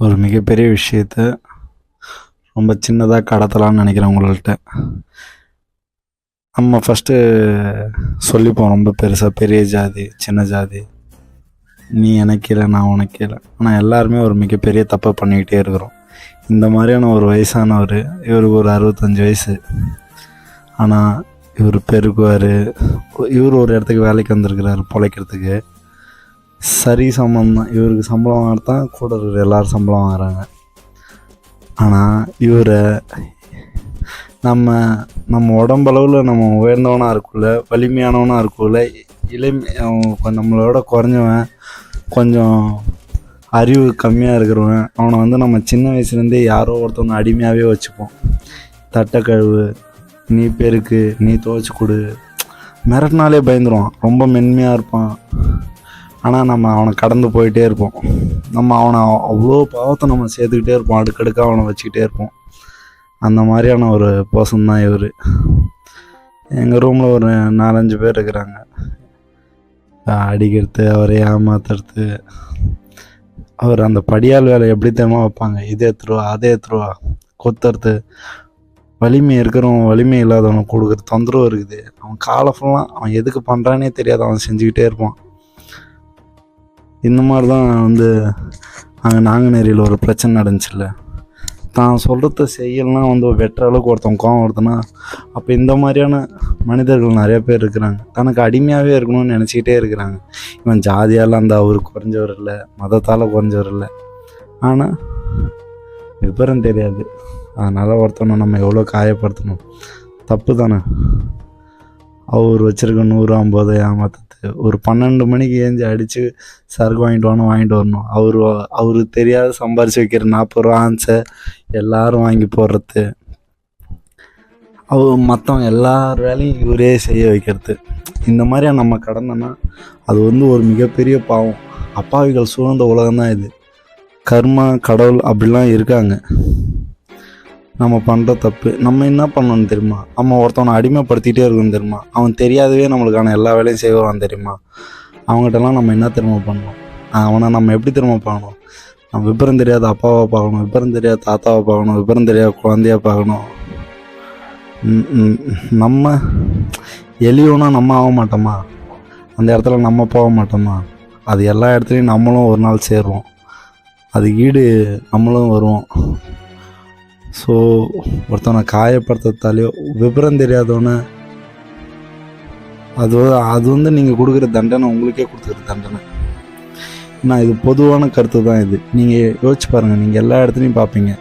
ஒரு மிகப்பெரிய விஷயத்த ரொம்ப சின்னதாக கடத்தலாம்னு நினைக்கிறேன் உங்கள்கிட்ட. நம்ம ஃபஸ்ட்டு சொல்லிப்போம் ரொம்ப பெருசாக, பெரிய ஜாதி சின்ன ஜாதி, நீ எனக்கு இல்லை நான் உனக்கு இல்லை. ஆனால் எல்லாருமே ஒரு மிகப்பெரிய தப்பை பண்ணிக்கிட்டே இருக்கிறோம். இந்த மாதிரியான ஒரு வயசானவர், இவருக்கு ஒரு 65 வயசு, ஆனால் இவர் பெருக்குவார். இவர் ஒரு இடத்துக்கு வேலைக்கு வந்திருக்கிறாரு பிழைக்கிறதுக்கு. சரி சம்பளம் தான், இவருக்கு சம்பளம் வாங்கத்தான் கூட இருக்கிற எல்லோரும் சம்பளம் வாங்குறாங்க. ஆனால் இவரை நம்ம உடம்பளவில் நம்ம உயர்ந்தவனாக இருக்குள்ள, வலிமையானவனாக இருக்குள்ள, நம்மளோட குறைஞ்சவன், கொஞ்சம் அறிவு கம்மியாக இருக்கிறவன், அவனை நம்ம சின்ன வயசுலேருந்தே யாரோ ஒருத்தவனை அடிமையாகவே வச்சுப்போம். தட்டை கழுவு, நீ பெருக்கு, நீ துவைச்சி கொடு, மிரட்டினாலே பயந்துருவான். ரொம்ப மென்மையாக இருப்பான். ஆனால் நம்ம அவனை கடந்து போயிட்டே இருப்போம். நம்ம அவனை அவ்வளோ பாவத்தை நம்ம சேர்த்துக்கிட்டே இருப்போம். அடுக்கடுக்காக அவனை வச்சுக்கிட்டே இருப்போம். அந்த மாதிரியான ஒரு பர்சன் தான் இவர். எங்கள் ரூமில் ஒரு 4-5 பேர் இருக்கிறாங்க. அடிக்கிறது, அவரை ஏமாத்துறது. அவர் அந்த படியால் வேலை எப்படி தெரியுமா வைப்பாங்க, இதை எடுத்துருவா அதை எடுத்துருவா, கொத்துறது. வலிமை இருக்கிறவன் வலிமை இல்லாதவனை கொடுக்குற தொந்தரவு இருக்குது. அவன் காலை ஃபுல்லாக அவன் எதுக்கு பண்ணுறானே தெரியாது, அவன் செஞ்சுக்கிட்டே இருப்பான். இந்த மாதிரி தான் அங்கே நாங்குநேரியில் ஒரு பிரச்சனை நடந்துச்சுல்ல, தான் சொல்கிறத செய்யலாம் வெட்டுற அளவுக்கு ஒருத்தன் கோவம் வருதுன்னா, அப்போ இந்த மாதிரியான மனிதர்கள் நிறைய பேர் இருக்கிறாங்க. தனக்கு அடிமையாகவே இருக்கணும்னு நினச்சிக்கிட்டே இருக்கிறாங்க. இவன் ஜாதியால் அவருக்கு குறைஞ்சவர் இல்லை, மதத்தால் குறைஞ்சவர் இல்லை, ஆனால் விபரம் தெரியாது. அதனால் ஒருத்தனை நம்ம எவ்வளோ காயப்படுத்தணும், தப்பு தானே. அவர் வச்சுருக்க 150 ஏமாத்துறது, ஒரு 12 மணிக்கு ஏஞ்சி அடித்து சரக்கு வாங்கிட்டு வரணும். அவருக்கு தெரியாத சம்பாரித்து வைக்கிற 40 ரூபா ஆன்ஸை எல்லோரும் வாங்கி போடுறது, மற்றவங்க எல்லார் வேலையும் இவரே செய்ய வைக்கிறது. இந்த மாதிரியா நம்ம கடந்தோன்னா அது ஒரு மிகப்பெரிய பாவம். அப்பாவிகள் சூழ்ந்த உலகம்தான் இது. கர்மா, கடவுள் அப்படிலாம் இருக்காங்க. நம்ம பண்ணுற தப்பு. நம்ம என்ன பண்ணணும் தெரியுமா, நம்ம ஒருத்தவனை அடிமைப்படுத்திகிட்டே இருக்கணும் தெரியுமா. அவன் தெரியாதவே நம்மளுக்கான எல்லா வேலையும் செய்வான் தெரியுமா. அவங்ககிட்டலாம் நம்ம என்ன திரும்ப பண்ணணும், அவனை நம்ம எப்படி திரும்ப பார்க்கணும். நம்ம விபரம் தெரியாத அப்பாவை பார்க்கணும், விபரம் தெரியாத தாத்தாவை பார்க்கணும், விபரம் தெரியாத குழந்தையாக பார்க்கணும். நம்ம எளியோனா நம்ம ஆக மாட்டோமா, அந்த இடத்துல நம்ம போக மாட்டோமா. அது எல்லா இடத்துலையும் நம்மளும் ஒரு நாள் சேருவோம், அது ஈடு நம்மளும் வருவோம். ஸோ ஒருத்தவனை காயப்படுத்தாலேயோ, விபரம் தெரியாதவனை, அது நீங்கள் கொடுக்குற தண்டனை உங்களுக்கே கொடுத்துக்கிற தண்டனை. நான் இது பொதுவான கருத்து தான் இது. நீங்கள் யோசிச்சு பாருங்கள். நீங்கள் எல்லா இடத்துலையும் பார்ப்பீங்க,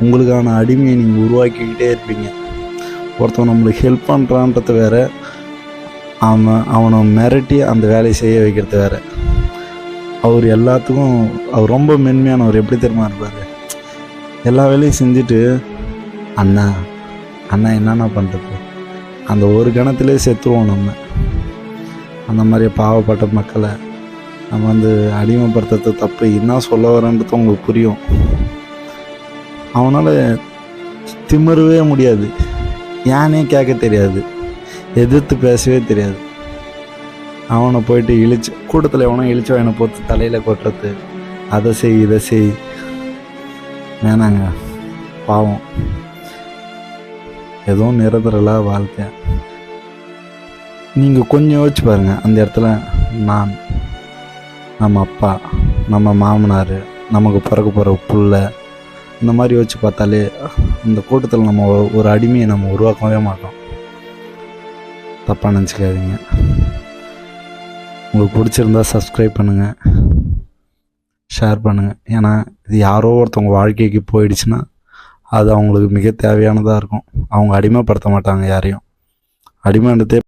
உங்களுக்கான அடிமையை நீங்கள் உருவாக்கிக்கிட்டே இருப்பீங்க. ஒருத்தவன் நம்மளுக்கு ஹெல்ப் பண்ணுறான்றது வேறு, அவனை மிரட்டி அந்த வேலையை செய்ய வைக்கிறது வேறு. அவர் எல்லாத்துக்கும் அவர் ரொம்ப மென்மையானவர். எப்படி தெரியுமா இருப்பார், எல்லா வேலையும் செஞ்சுட்டு அண்ணா என்னென்ன பண்ணுறது, அந்த ஒரு கணத்திலே செத்துருவோம் நம்ம. அந்த மாதிரி பாவப்பட்ட மக்களை நம்ம அடிமைப்படுத்துறது தப்பு. என்ன சொல்ல வரன்றது உங்களுக்கு புரியும். அவனால் திமிரவே முடியாது, ஏனே கேட்க தெரியாது, எதிர்த்து பேசவே தெரியாது. அவனை போயிட்டு கூட்டத்தில் எவனோ இழிச்சு வாயினை போட்டு தலையில் கொட்டுறது, அதை செய் இதை செய். வேணாங்க, பாவம். எதுவும் நிரந்தரல வாழ்க்கை. நீங்கள் கொஞ்சம் யோசிச்சு பாருங்கள். அந்த இடத்துல நம்ம அப்பா, நம்ம மாமனார், நமக்கு பிறக்க போகிற புள்ள, இந்த மாதிரி யோசிச்சு பார்த்தாலே இந்த கூட்டத்தில் நம்ம ஒரு அடிமையை நம்ம உருவாக்கவே மாட்டோம். தப்பாக நினச்சிக்காதீங்க. உங்களுக்கு பிடிச்சிருந்தா சப்ஸ்கிரைப் பண்ணுங்கள், ஷேர் பண்ணுங்கள். ஏன்னா இது யாரோ ஒருத்தவங்க வாழ்க்கைக்கு போயிடுச்சுன்னா அது அவங்களுக்கு மிக தேவையானதாக இருக்கும். அவங்க அடிமைப்படுத்த மாட்டாங்க யாரையும். அடிமைன்றதே